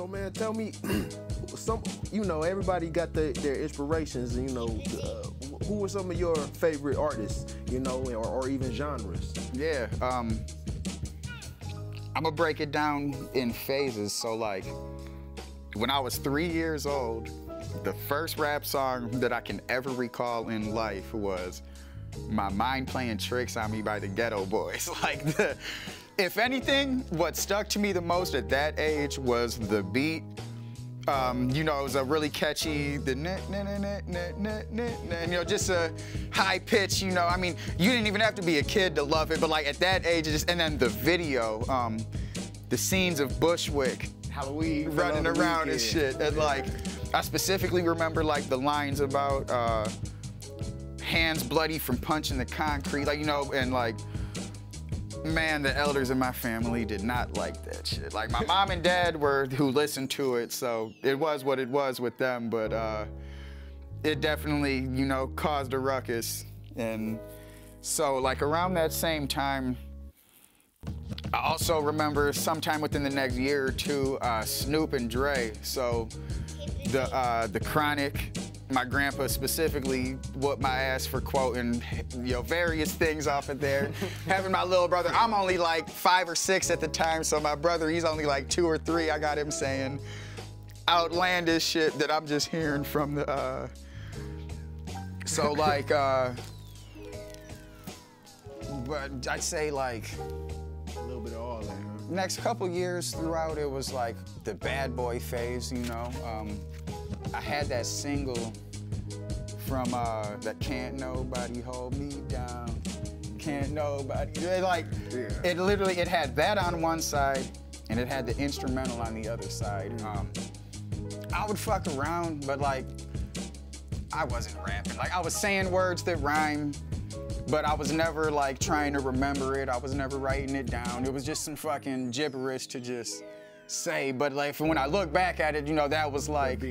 So man, tell me, everybody got their inspirations, and who were some of your favorite artists, or even genres? Yeah, I'm gonna break it down in phases. So like, when I was 3 years old, the first rap song that I can ever recall in life was My Mind Playing Tricks on Me by the Geto Boys. Like, if anything, what stuck to me the most at that age was the beat. It was a really catchy, just a high pitch, I mean, you didn't even have to be a kid to love it, but like at that age, and then the video, the scenes of Bushwick, Halloween, running around and shit, and like, I specifically remember like the lines about hands bloody from punching the concrete, and like, man, the elders in my family did not like that shit. Like, my mom and dad who listened to it, so it was what it was with them, but it definitely, caused a ruckus. And so, like, around that same time, I also remember sometime within the next year or two, Snoop and Dre. So, the Chronic, my grandpa specifically whooped my ass for quoting, various things off of there. Having my little brother, I'm only like 5 or 6 at the time, so my brother, he's only like 2 or 3. I got him saying outlandish shit that I'm just hearing from the, so like, but I'd say like, a little bit of all that, huh? Next couple years throughout, it was like the bad boy phase, I had that single from that Can't Nobody Hold Me Down, Can't Nobody, it had that on one side and it had the instrumental on the other side. I would fuck around, but like, I wasn't rapping. Like, I was saying words that rhyme, but I was never like trying to remember it. I was never writing it down. It was just some fucking gibberish to just say, but like when I look back at it, that was like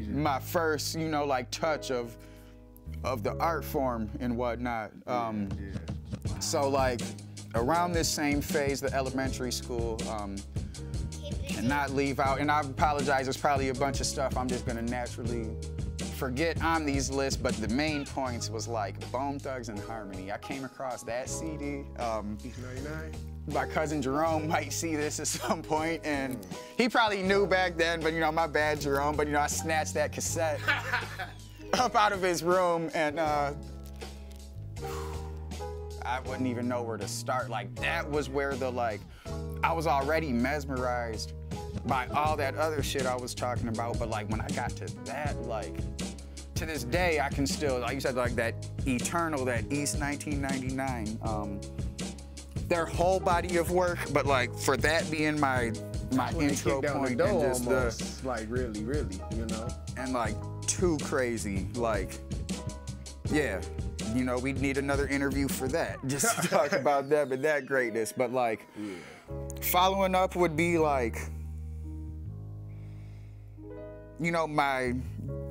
my first, like touch of the art form and whatnot. So like around this same phase, the elementary school, and not leave out, and I apologize, there's probably a bunch of stuff I'm just gonna naturally forget on these lists, but the main points was like Bone Thugs and Harmony. I came across that CD. E1999? My cousin Jerome might see this at some point, and he probably knew back then, but my bad, Jerome, but I snatched that cassette up out of his room, and I wouldn't even know where to start. Like, that was where I was already mesmerized by all that other shit I was talking about, but like when I got to that, like, to this day, I can still, like you said, like that Eternal, that E1999, their whole body of work, but like for that being my intro point, and just almost, like really, and like too crazy, like, yeah, we'd need another interview for that, just to talk about them and that greatness, but like, following up would be like, my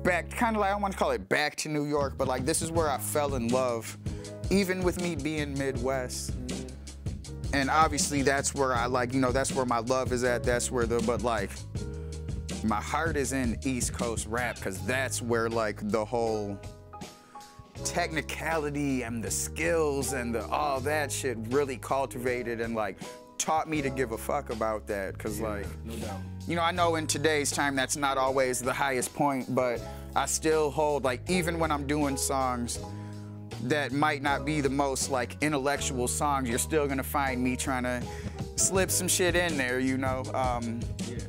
back, kind of like, I don't want to call it back to New York, but like this is where I fell in love, even with me being Midwest. And obviously that's where I like, that's where my love is at, that's where but like, my heart is in East Coast rap, because that's where like the whole technicality and the skills and all that shit really cultivated and like taught me to give a fuck about that, because like, no doubt. I know in today's time that's not always the highest point, but I still hold, like, even when I'm doing songs that might not be the most like intellectual songs, you're still gonna find me trying to slip some shit in there, Yeah,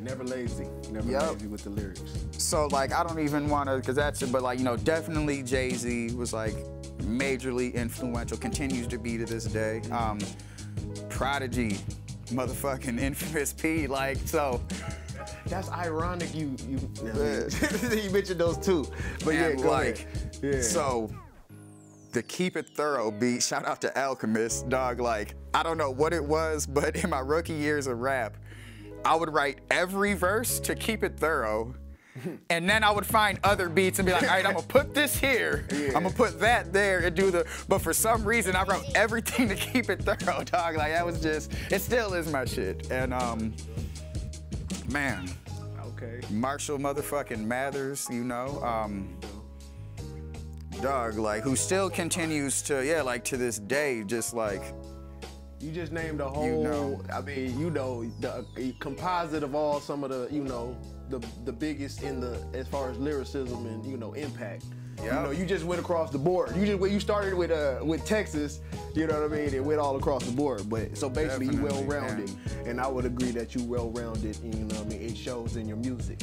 never lazy. Never lazy with the lyrics. So like, I don't even wanna, cause that's it, but like, definitely Jay-Z was like majorly influential, continues to be to this day. Prodigy, motherfucking Infamous P, like, so. That's ironic you mentioned those two. But yeah, go ahead. Yeah. So, the Keep It Thorough beat, shout out to Alchemist, dog, like, I don't know what it was, but in my rookie years of rap, I would write every verse to Keep It Thorough, and then I would find other beats and be like, all right, I'm gonna put this here, I'm gonna put that there, and but for some reason, I wrote everything to Keep It Thorough, dog, like, that was just, it still is my shit, and man, Okay. Marshall motherfucking Mathers, you know. Dog, like, who still continues to, yeah, like, to this day, just like. You just named a whole, You know. I mean, you know, the composite of all some of the, you know, the biggest in the, as far as lyricism and, you know, impact. Yep. You know, you just went across the board. You started with Texas, you know what I mean, and went all across the board. But so basically, you Definitely, well-rounded, and I would agree that you well-rounded. And, you know what I mean, it shows in your music.